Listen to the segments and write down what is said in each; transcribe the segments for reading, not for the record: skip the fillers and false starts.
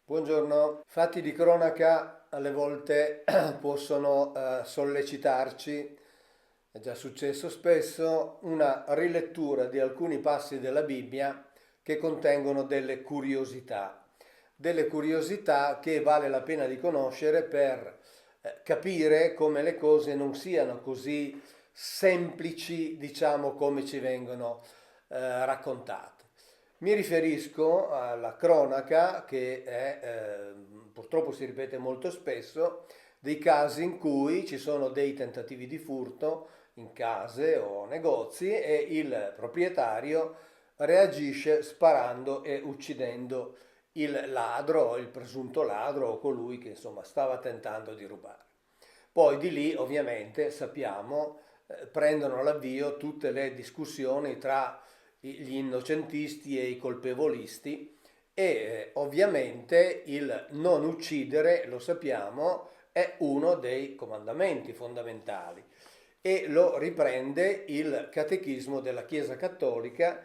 Buongiorno. Fatti di cronaca alle volte possono sollecitarci, è già successo spesso, una rilettura di alcuni passi della Bibbia che contengono delle curiosità che vale la pena di conoscere per capire come le cose non siano così semplici, diciamo, come ci vengono raccontate. Mi riferisco alla cronaca che purtroppo si ripete molto spesso, dei casi in cui ci sono dei tentativi di furto in case o negozi e il proprietario reagisce sparando e uccidendo il ladro, il presunto ladro o colui che insomma stava tentando di rubare. Poi di lì ovviamente sappiamo prendono l'avvio tutte le discussioni tra gli innocentisti e i colpevolisti e ovviamente il non uccidere, lo sappiamo, è uno dei comandamenti fondamentali e lo riprende il Catechismo della Chiesa Cattolica,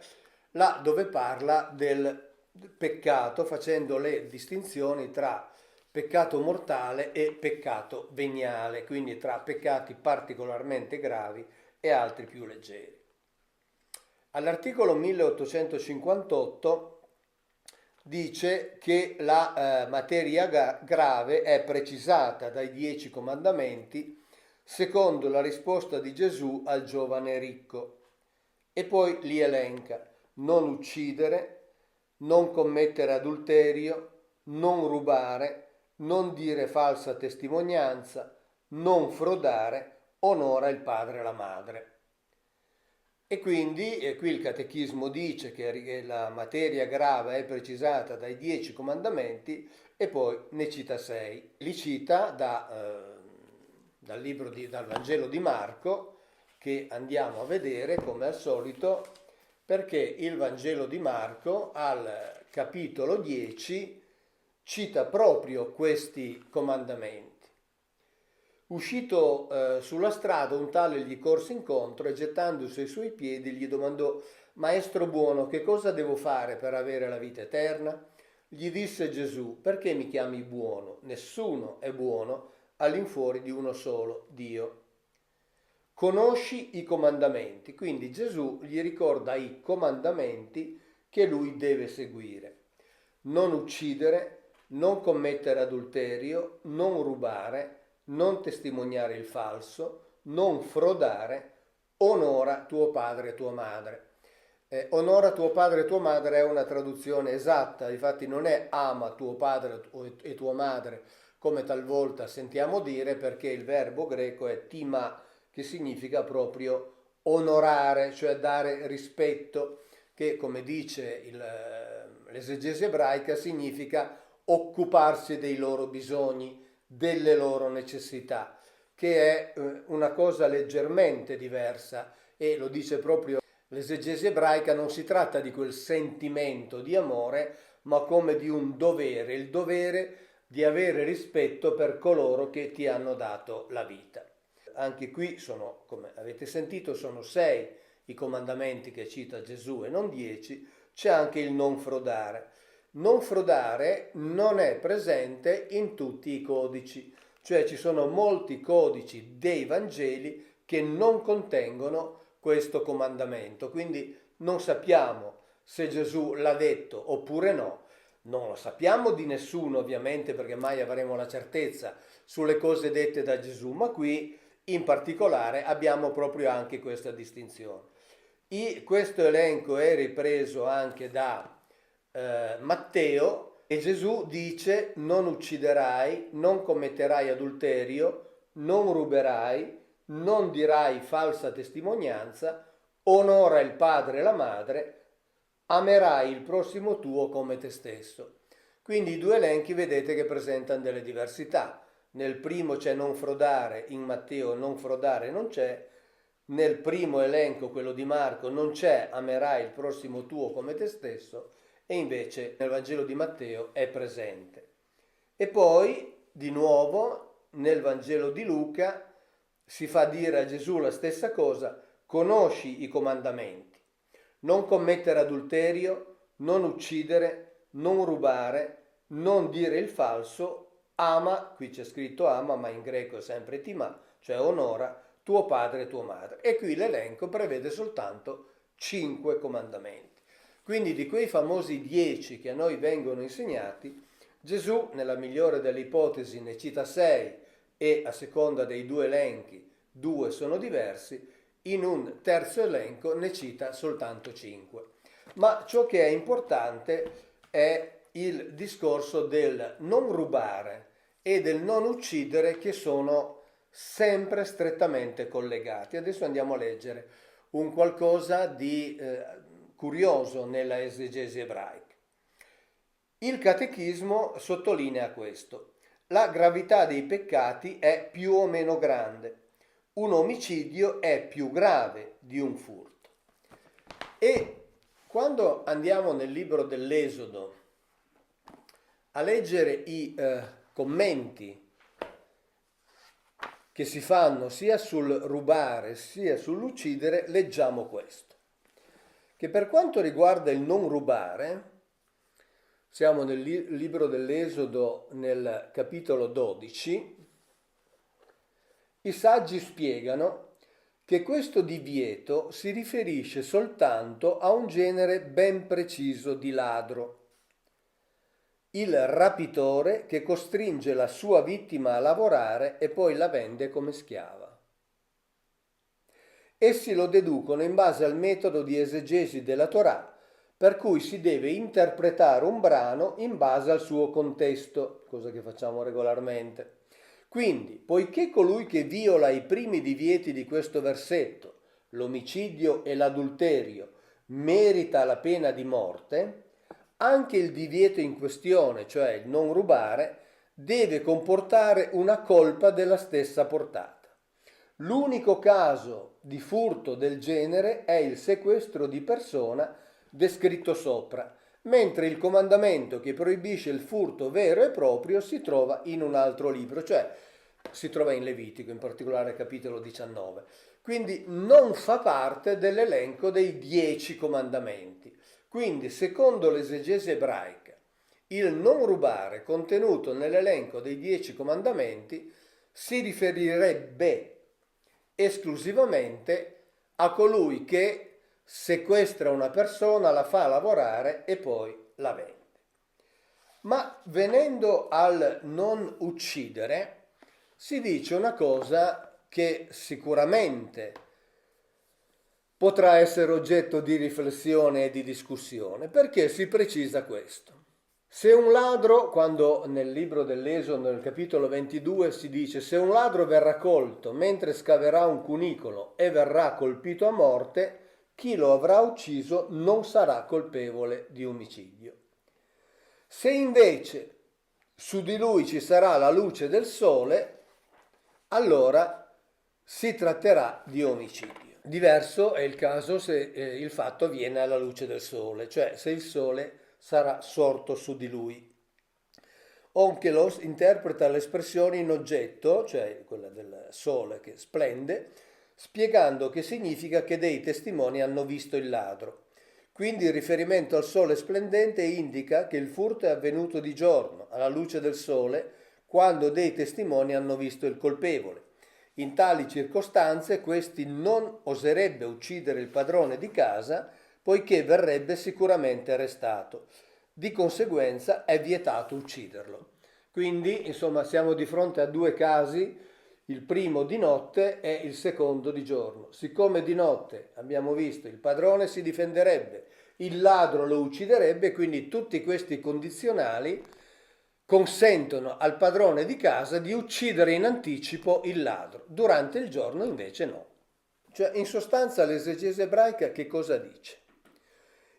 là dove parla del peccato, facendo le distinzioni tra peccato mortale e peccato veniale, quindi tra peccati particolarmente gravi e altri più leggeri. All'articolo 1858 dice che la materia grave è precisata dai 10 comandamenti secondo la risposta di Gesù al giovane ricco e poi li elenca: non uccidere, non commettere adulterio, non rubare, non dire falsa testimonianza, non frodare, onora il padre e la madre. E quindi qui il Catechismo dice che la materia grave è precisata dai 10 comandamenti e poi ne cita 6. Li cita dal Vangelo di Marco, che andiamo a vedere come al solito, perché il Vangelo di Marco al capitolo 10 cita proprio questi comandamenti. Uscito sulla strada, un tale gli corse incontro e gettandosi ai suoi piedi gli domandò: Maestro buono, che cosa devo fare per avere la vita eterna? Gli disse Gesù: perché mi chiami buono? Nessuno è buono all'infuori di uno solo, Dio. Conosci i comandamenti, quindi Gesù gli ricorda i comandamenti che lui deve seguire: non uccidere, non commettere adulterio, non rubare, non testimoniare il falso, non frodare, onora tuo padre e tua madre. Onora tuo padre e tua madre è una traduzione esatta, infatti non è ama tuo padre e tua madre come talvolta sentiamo dire, perché il verbo greco è tima, che significa proprio onorare, cioè dare rispetto, che come dice l'esegesi ebraica significa occuparsi dei loro bisogni, delle loro necessità, che è una cosa leggermente diversa e lo dice proprio l'esegesi ebraica. Non si tratta di quel sentimento di amore, ma come di un dovere, il dovere di avere rispetto per coloro che ti hanno dato la vita. Anche qui sono, come avete sentito, sono 6 i comandamenti che cita Gesù e non 10, c'è anche il non frodare. Non frodare non è presente in tutti i codici, cioè ci sono molti codici dei Vangeli che non contengono questo comandamento, quindi non sappiamo se Gesù l'ha detto oppure no. Non lo sappiamo di nessuno ovviamente, perché mai avremo la certezza sulle cose dette da Gesù, ma qui in particolare abbiamo proprio anche questa distinzione. Questo elenco è ripreso anche da Matteo e Gesù dice: non ucciderai, non commetterai adulterio, non ruberai, non dirai falsa testimonianza, onora il padre e la madre, amerai il prossimo tuo come te stesso. Quindi i due elenchi vedete che presentano delle diversità. Nel primo c'è non frodare, in Matteo non frodare non c'è. Nel primo elenco, quello di Marco, non c'è amerai il prossimo tuo come te stesso, e invece nel Vangelo di Matteo è presente. E poi, di nuovo, nel Vangelo di Luca si fa dire a Gesù la stessa cosa: conosci i comandamenti. Non commettere adulterio, non uccidere, non rubare, non dire il falso, ama, qui c'è scritto ama, ma in greco è sempre tima, cioè onora tuo padre e tua madre. E qui l'elenco prevede soltanto 5 comandamenti. Quindi di quei famosi 10 che a noi vengono insegnati, Gesù, nella migliore delle ipotesi, ne cita 6 e a seconda dei 2 elenchi, 2 sono diversi, in un terzo elenco ne cita soltanto 5. Ma ciò che è importante è il discorso del non rubare e del non uccidere, che sono sempre strettamente collegati. Adesso andiamo a leggere un qualcosa di curioso nella esegesi ebraica. Il catechismo sottolinea questo: la gravità dei peccati è più o meno grande, un omicidio è più grave di un furto. E quando andiamo nel libro dell'Esodo a leggere i commenti che si fanno sia sul rubare sia sull'uccidere, leggiamo questo: che per quanto riguarda il non rubare, siamo nel libro dell'Esodo nel capitolo 12, i saggi spiegano che questo divieto si riferisce soltanto a un genere ben preciso di ladro, il rapitore che costringe la sua vittima a lavorare e poi la vende come schiava. Essi lo deducono in base al metodo di esegesi della Torah, per cui si deve interpretare un brano in base al suo contesto, cosa che facciamo regolarmente. Quindi, poiché colui che viola i primi divieti di questo versetto, l'omicidio e l'adulterio, merita la pena di morte, anche il divieto in questione, cioè il non rubare, deve comportare una colpa della stessa portata. L'unico caso di furto del genere è il sequestro di persona descritto sopra, mentre il comandamento che proibisce il furto vero e proprio si trova in un altro libro, cioè si trova in Levitico, in particolare capitolo 19. Quindi non fa parte dell'elenco dei 10 comandamenti. Quindi, secondo l'esegesi ebraica, il non rubare contenuto nell'elenco dei 10 comandamenti si riferirebbe esclusivamente a colui che sequestra una persona, la fa lavorare e poi la vende. Ma venendo al non uccidere, si dice una cosa che sicuramente potrà essere oggetto di riflessione e di discussione, perché si precisa questo. Se un ladro, quando nel libro dell'Esodo, nel capitolo 22, si dice: se un ladro verrà colto mentre scaverà un cunicolo e verrà colpito a morte, chi lo avrà ucciso non sarà colpevole di omicidio. Se invece su di lui ci sarà la luce del sole, allora si tratterà di omicidio. Diverso è il caso se il fatto avviene alla luce del sole, cioè se il sole sarà sorto su di lui. Onkelos interpreta l'espressione in oggetto, cioè quella del sole che splende, spiegando che significa che dei testimoni hanno visto il ladro. Quindi il riferimento al sole splendente indica che il furto è avvenuto di giorno, alla luce del sole, quando dei testimoni hanno visto il colpevole. In tali circostanze questi non oserebbe uccidere il padrone di casa, poiché verrebbe sicuramente arrestato. Di conseguenza è vietato ucciderlo. Quindi, insomma, siamo di fronte a 2 casi, il primo di notte e il secondo di giorno. Siccome di notte, abbiamo visto, il padrone si difenderebbe, il ladro lo ucciderebbe, quindi tutti questi condizionali consentono al padrone di casa di uccidere in anticipo il ladro, durante il giorno invece no. Cioè, in sostanza, l'esegesi ebraica che cosa dice?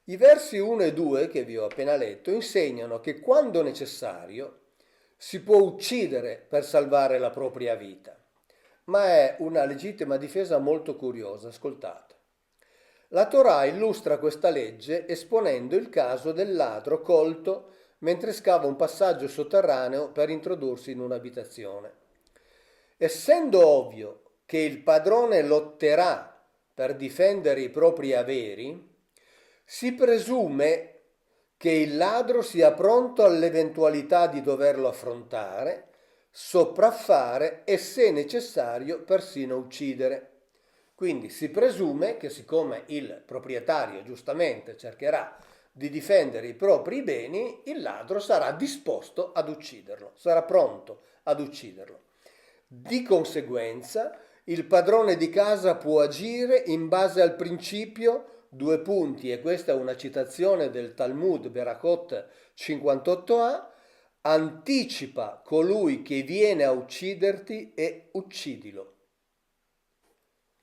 I versi 1 e 2 che vi ho appena letto insegnano che quando necessario si può uccidere per salvare la propria vita, ma è una legittima difesa molto curiosa, ascoltate. La Torah illustra questa legge esponendo il caso del ladro colto mentre scava un passaggio sotterraneo per introdursi in un'abitazione. Essendo ovvio che il padrone lotterà per difendere i propri averi, si presume che il ladro sia pronto all'eventualità di doverlo affrontare, sopraffare e, se necessario, persino uccidere. Quindi si presume che, siccome il proprietario giustamente cercherà di difendere i propri beni, il ladro sarà disposto ad ucciderlo, sarà pronto ad ucciderlo. Di conseguenza, il padrone di casa può agire in base al principio, due punti, e questa è una citazione del Talmud Berachot 58a, anticipa colui che viene a ucciderti e uccidilo.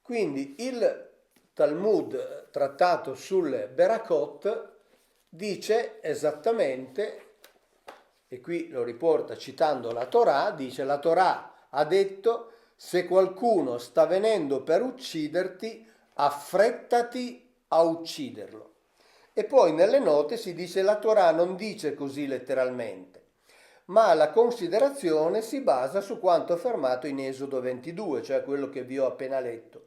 Quindi il Talmud trattato sul Berachot dice esattamente, e qui lo riporta citando la Torah, dice: la Torah ha detto: se qualcuno sta venendo per ucciderti, affrettati a ucciderlo. E poi nelle note si dice: la Torah non dice così letteralmente, ma la considerazione si basa su quanto affermato in Esodo 22, cioè quello che vi ho appena letto.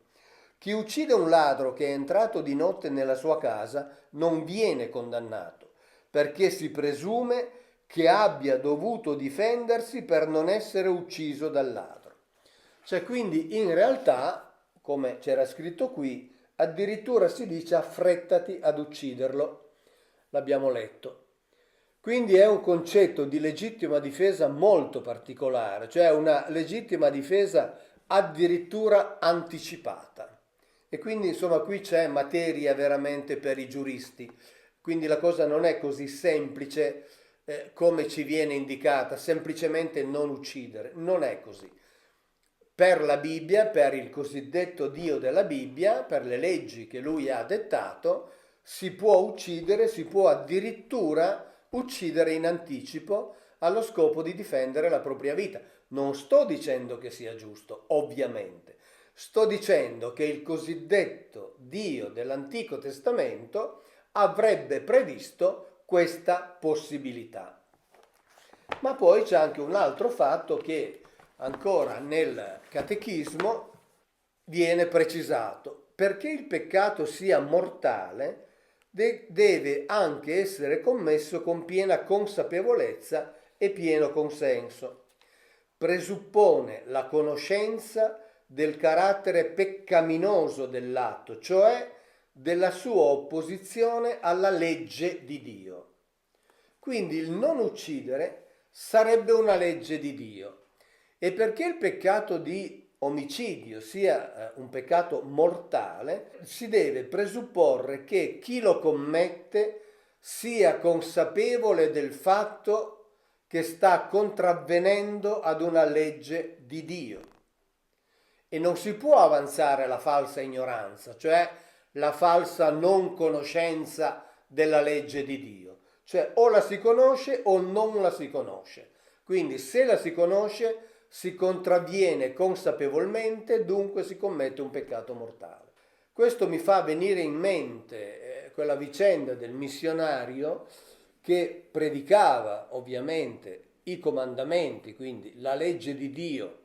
Chi uccide un ladro che è entrato di notte nella sua casa non viene condannato, perché si presume che abbia dovuto difendersi per non essere ucciso dal ladro. Cioè, quindi in realtà, come c'era scritto qui, addirittura si dice affrettati ad ucciderlo. L'abbiamo letto. Quindi è un concetto di legittima difesa molto particolare, cioè una legittima difesa addirittura anticipata. E quindi insomma qui c'è materia veramente per i giuristi, quindi la cosa non è così semplice come ci viene indicata, semplicemente non uccidere, non è così. Per la Bibbia, per il cosiddetto Dio della Bibbia, per le leggi che lui ha dettato, si può uccidere, si può addirittura uccidere in anticipo allo scopo di difendere la propria vita. Non sto dicendo che sia giusto, ovviamente. Sto dicendo che il cosiddetto Dio dell'Antico Testamento avrebbe previsto questa possibilità. Ma poi c'è anche un altro fatto che ancora nel Catechismo viene precisato: perché il peccato sia mortale, deve anche essere commesso con piena consapevolezza e pieno consenso. Presuppone la conoscenza del carattere peccaminoso dell'atto, cioè della sua opposizione alla legge di Dio. Quindi il non uccidere sarebbe una legge di Dio. E perché il peccato di omicidio sia un peccato mortale, si deve presupporre che chi lo commette sia consapevole del fatto che sta contravvenendo ad una legge di Dio. E non si può avanzare la falsa ignoranza, cioè la falsa non conoscenza della legge di Dio. Cioè o la si conosce o non la si conosce. Quindi se la si conosce si contravviene consapevolmente, dunque si commette un peccato mortale. Questo mi fa venire in mente quella vicenda del missionario che predicava ovviamente i comandamenti, quindi la legge di Dio,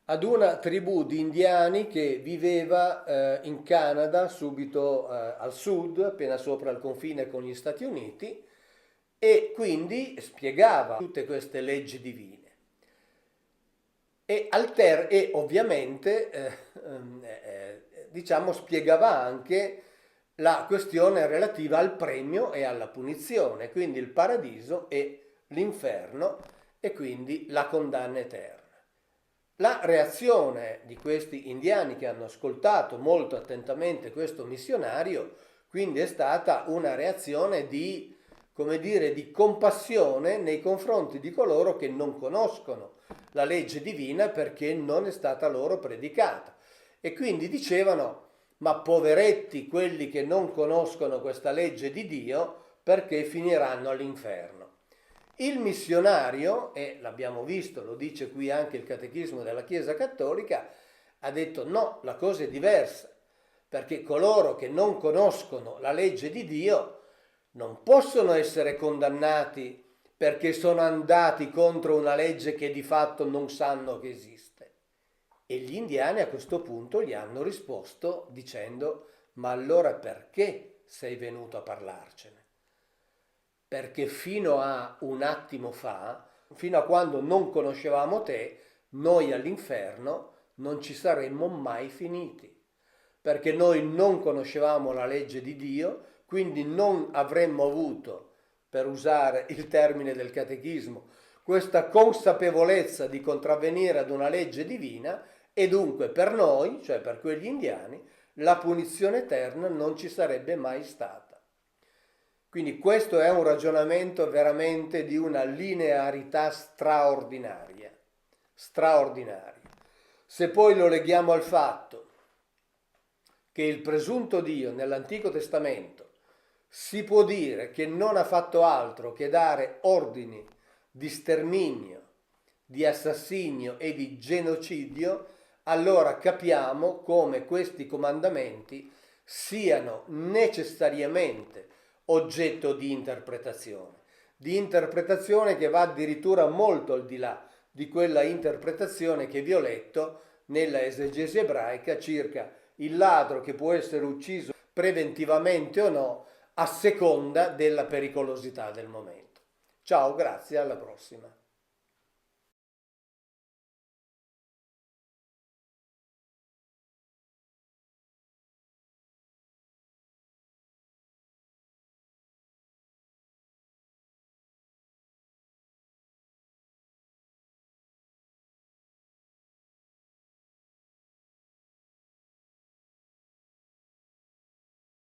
ad una tribù di indiani che viveva in Canada, subito al sud, appena sopra il confine con gli Stati Uniti, e quindi spiegava tutte queste leggi divine. E ovviamente diciamo spiegava anche la questione relativa al premio e alla punizione, quindi il paradiso e l'inferno e quindi la condanna eterna. La reazione di questi indiani che hanno ascoltato molto attentamente questo missionario quindi è stata una reazione di, come dire, di compassione nei confronti di coloro che non conoscono la legge divina perché non è stata loro predicata. E quindi dicevano: ma poveretti quelli che non conoscono questa legge di Dio, perché finiranno all'inferno. Il missionario, e l'abbiamo visto, lo dice qui anche il Catechismo della Chiesa Cattolica, ha detto no, la cosa è diversa, perché coloro che non conoscono la legge di Dio non possono essere condannati perché sono andati contro una legge che di fatto non sanno che esiste. E gli indiani a questo punto gli hanno risposto dicendo: ma allora perché sei venuto a parlarcene? perché fino a un attimo fa, fino a quando non conoscevamo te, noi all'inferno non ci saremmo mai finiti, perché noi non conoscevamo la legge di Dio, quindi non avremmo avuto, per usare il termine del catechismo, questa consapevolezza di contravvenire ad una legge divina e dunque per noi, cioè per quegli indiani, la punizione eterna non ci sarebbe mai stata. Quindi questo è un ragionamento veramente di una linearità straordinaria, straordinaria. Se poi lo leghiamo al fatto che il presunto Dio nell'Antico Testamento si può dire che non ha fatto altro che dare ordini di sterminio, di assassinio e di genocidio, allora capiamo come questi comandamenti siano necessariamente oggetto di interpretazione che va addirittura molto al di là di quella interpretazione che vi ho letto nella esegesi ebraica circa il ladro che può essere ucciso preventivamente o no a seconda della pericolosità del momento. Ciao, grazie, alla prossima.